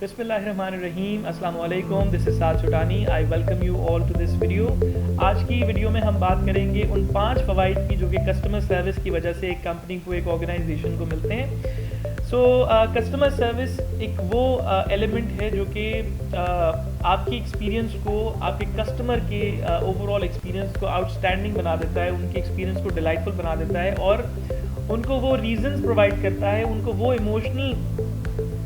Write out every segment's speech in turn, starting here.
बिस्मिल्लाहिर्रहमानिर्रहीम, अस्सलाम वालेकुम। This is Saad Sutani. I welcome you all to this video. आज की वीडियो में हम बात करेंगे उन 5 फ़वाइद की जो कि कस्टमर सर्विस की वजह से एक कंपनी को, एक ऑर्गेनाइजेशन को मिलते हैं। कस्टमर सर्विस एक वो एलिमेंट है जो कि आपकी एक्सपीरियंस को, आपके कस्टमर के ओवरऑल एक्सपीरियंस को आउटस्टैंडिंग बना देता है, उनके एक्सपीरियंस को डिलाइटफुल बना देता है और उनको वो रीजंस प्रोवाइड करता है, उनको वो इमोशनल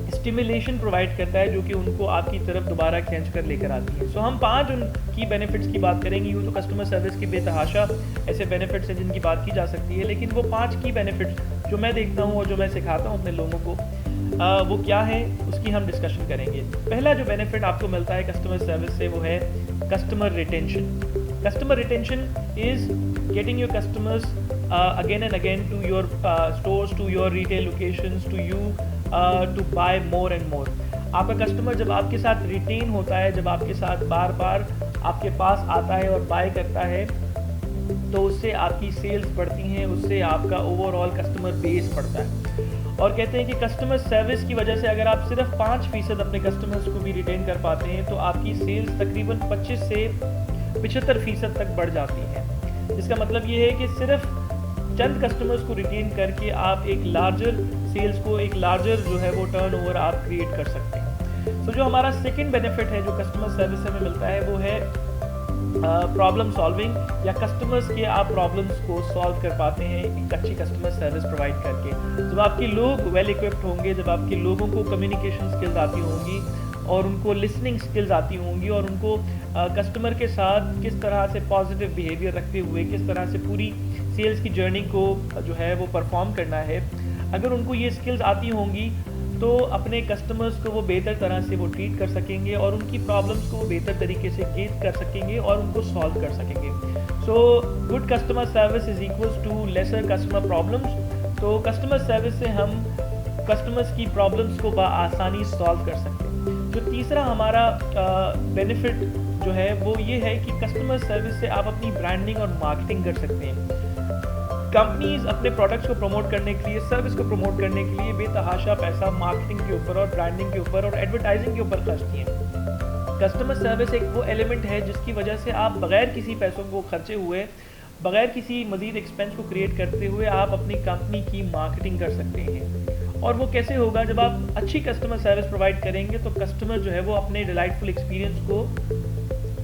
स्टिमुलेशन प्रोवाइड करता है जो कि उनको आपकी तरफ दोबारा खींच कर लेकर आती है। हम 5 उनकी बेनिफिट्स की बात करेंगे। यूँ तो कस्टमर सर्विस के बेतहाशा ऐसे बेनिफिट्स हैं जिनकी बात की जा सकती है, लेकिन वो 5 की बेनिफिट्स जो मैं देखता हूँ और जो मैं सिखाता हूँ अपने लोगों को, वो क्या है उसकी हम डिस्कशन करेंगे। पहला जो बेनिफिट आपको मिलता है कस्टमर सर्विस से वो है customer retention. Customer retention is getting your customers again and again to your stores, to your retail locations, to you to buy more and more। आपका कस्टमर जब आपके साथ रिटेन होता है, जब आपके साथ बार बार आपके पास आता है और बाय करता है, तो उससे आपकी सेल्स बढ़ती हैं, उससे आपका ओवरऑल कस्टमर बेस बढ़ता है। और कहते हैं कि कस्टमर सर्विस की वजह से अगर आप सिर्फ 5% अपने कस्टमर्स को भी रिटेन कर पाते हैं तो आपकी सेल्स तकरीबन 25 से 75% तक बढ़ जाती है। इसका मतलब ये है कि सिर्फ चंद कस्टमर्स को रिटेन करके आप एक लार्जर सेल्स को, एक लार्जर जो है वो टर्नओवर आप क्रिएट कर सकते हैं। जो हमारा सेकंड बेनिफिट है जो कस्टमर सर्विस से हमें मिलता है वो है प्रॉब्लम सॉल्विंग, या कस्टमर्स के आप प्रॉब्लम्स को सॉल्व कर पाते हैं एक अच्छी कस्टमर सर्विस प्रोवाइड करके। जब आपके लोग वेल इक्विप्ड होंगे, जब आपके लोगों को कम्युनिकेशन स्किल्स आती होंगी और उनको लिसनिंग स्किल्स आती होंगी और उनको कस्टमर के साथ किस तरह से पॉजिटिव बिहेवियर रखते हुए किस तरह से पूरी सेल्स की जर्नी को जो है वो परफॉर्म करना है, अगर उनको ये स्किल्स आती होंगी तो अपने कस्टमर्स को वो बेहतर तरह से वो ट्रीट कर सकेंगे और उनकी प्रॉब्लम्स को वो बेहतर तरीके से गेट कर सकेंगे और उनको सॉल्व कर सकेंगे। Good customer service is equals to lesser customer problems. तो कस्टमर सर्विस से हम कस्टमर्स की प्रॉब्लम्स को आसानी सॉल्व कर सकते हैं। जो तीसरा हमारा बेनिफिट जो है वो ये है कि कस्टमर सर्विस से आप अपनी ब्रांडिंग और मार्केटिंग कर सकते हैं। कंपनीज अपने प्रोडक्ट्स को प्रमोट करने के लिए, सर्विस को प्रमोट करने के लिए बेतहाशा पैसा मार्केटिंग के ऊपर और ब्रांडिंग के ऊपर और एडवर्टाइजिंग के ऊपर खर्चती हैं। कस्टमर सर्विस एक वो एलिमेंट है जिसकी वजह से आप बगैर किसी पैसों को खर्चे हुए, बगैर किसी मजीद एक्सपेंस को क्रिएट करते हुए आप अपनी कंपनी की मार्केटिंग कर सकते हैं। और वो कैसे होगा? जब आप अच्छी कस्टमर सर्विस प्रोवाइड करेंगे तो कस्टमर जो है वो अपने डिलाइटफुल एक्सपीरियंस को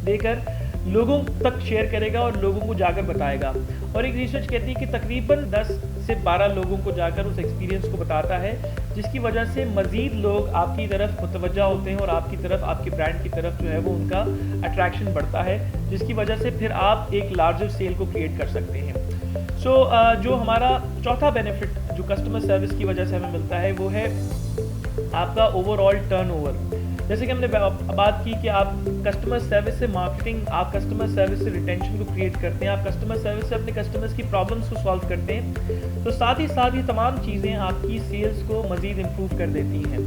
देकर लोगों तक शेयर करेगा और लोगों को जाकर बताएगा। और एक रिसर्च कहती है कि तकरीबन 10 से 12 लोगों को जाकर उस एक्सपीरियंस को बताता है, जिसकी वजह से मज़ीद लोग आपकी तरफ मुतवज्जा होते हैं और आपकी तरफ, आपके ब्रांड की तरफ जो है वो उनका अट्रैक्शन बढ़ता है, जिसकी वजह से फिर आप एक लार्जर सेल को क्रिएट कर सकते हैं। जो हमारा चौथा बेनिफिट जो कस्टमर सर्विस की वजह से हमें मिलता है वो है आपका ओवरऑल टर्नओवर। जैसे कि हमने बात की कि आप कस्टमर सर्विस से मार्केटिंग, आप कस्टमर सर्विस से रिटेंशन को क्रिएट करते हैं, आप कस्टमर सर्विस से अपने कस्टमर्स की प्रॉब्लम्स को सॉल्व करते हैं, तो साथ ही ये तमाम चीज़ें आपकी सेल्स को मज़ीद इम्प्रूव कर देती हैं।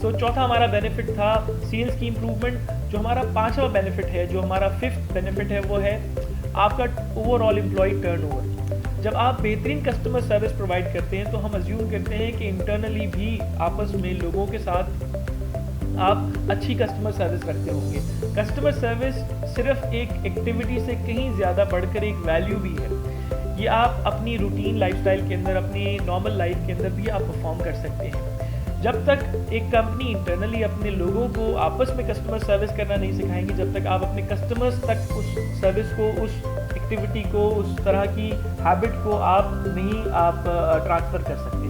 चौथा हमारा बेनिफिट था सेल्स की इम्प्रूवमेंट। जो हमारा 5वां बेनिफिट है, जो हमारा 5th बेनिफिट है, वो है आपका ओवरऑल एम्प्लॉय टर्नओवर। जब आप बेहतरीन कस्टमर सर्विस प्रोवाइड करते हैं तो हम अज्यूम करते हैं कि इंटरनली भी आपस में लोगों के साथ आप अच्छी कस्टमर सर्विस रखते होंगे। कस्टमर सर्विस सिर्फ एक एक्टिविटी से कहीं ज़्यादा बढ़कर एक वैल्यू भी है। ये आप अपनी रूटीन लाइफस्टाइल के अंदर, अपनी नॉर्मल लाइफ के अंदर भी आप परफॉर्म कर सकते हैं। जब तक एक कंपनी इंटरनली अपने लोगों को आपस में कस्टमर सर्विस करना नहीं सिखाएंगी, जब तक आप अपने कस्टमर्स तक उस सर्विस को, उस एक्टिविटी को, उस तरह की हैबिट को आप नहीं ट्रांसफ़र कर सकते।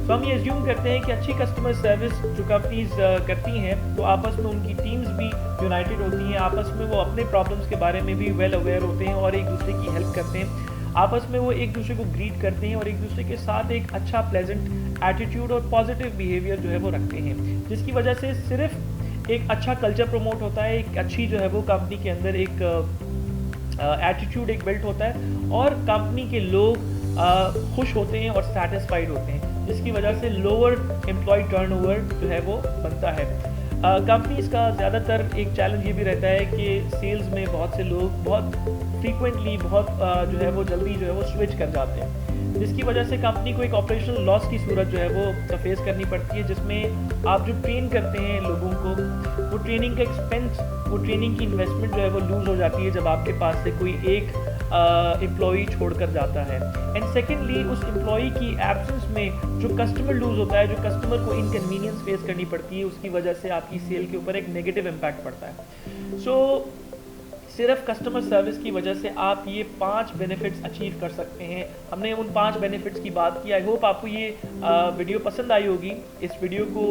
हम ये एज्यूम करते हैं कि अच्छी कस्टमर सर्विस जो कंपनीज करती हैं तो आपस में उनकी टीम्स भी यूनाइटेड होती हैं, आपस में वो अपने प्रॉब्लम्स के बारे में भी वेल अवेयर होते हैं और एक दूसरे की हेल्प करते हैं, आपस में वो एक दूसरे को ग्रीट करते हैं और एक दूसरे के साथ एक अच्छा प्लेजेंट एटीट्यूड और पॉजिटिव बिहेवियर जो है वो रखते हैं, जिसकी वजह से सिर्फ एक अच्छा कल्चर प्रमोट होता है, एक अच्छी जो है वो कंपनी के अंदर एक एटीट्यूड एक बिल्ट होता है और कंपनी के लोग खुश होते हैं और सेटिस्फाइड होते हैं, जिसकी वजह से लोअर एम्प्लॉय टर्नओवर जो है वो बनता है। कंपनीज का ज़्यादातर एक चैलेंज ये भी रहता है कि सेल्स में बहुत से लोग बहुत फ्रीक्वेंटली जो है वो जल्दी जो है वो स्विच कर जाते हैं, जिसकी वजह से कंपनी को एक ऑपरेशनल लॉस की सूरत जो है वो फेस करनी पड़ती है, जिसमें आप जो ट्रेन करते हैं लोगों को ट्रेनिंग का एक्सपेंस, वो ट्रेनिंग की इन्वेस्टमेंट जो है वो लूज़ हो जाती है जब आपके पास से कोई एक एम्प्लॉई छोड़कर जाता है। एंड सेकेंडली, उस एम्प्लॉई की एब्सेंस में जो कस्टमर लूज़ होता है, जो कस्टमर को इनकन्वीनियंस फेस करनी पड़ती है, उसकी वजह से आपकी सेल के ऊपर एक नेगेटिव इम्पैक्ट पड़ता है। सो सिर्फ कस्टमर सर्विस की वजह से आप ये 5 बेनिफिट्स अचीव कर सकते हैं। हमने उन 5 बेनिफिट्स की बात की। आई होप आपको ये वीडियो पसंद आई होगी। इस वीडियो को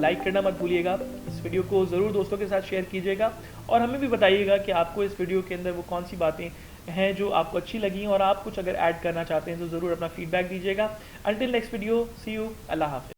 लाइक करना मत भूलिएगा। इस वीडियो को ज़रूर दोस्तों के साथ शेयर कीजिएगा और हमें भी बताइएगा कि आपको इस वीडियो के अंदर वो कौन सी बातें हैं जो आपको अच्छी लगी, और आप कुछ अगर ऐड करना चाहते हैं तो ज़रूर अपना फीडबैक दीजिएगा। Until next video, see you, अल्लाह हाफ़िज़।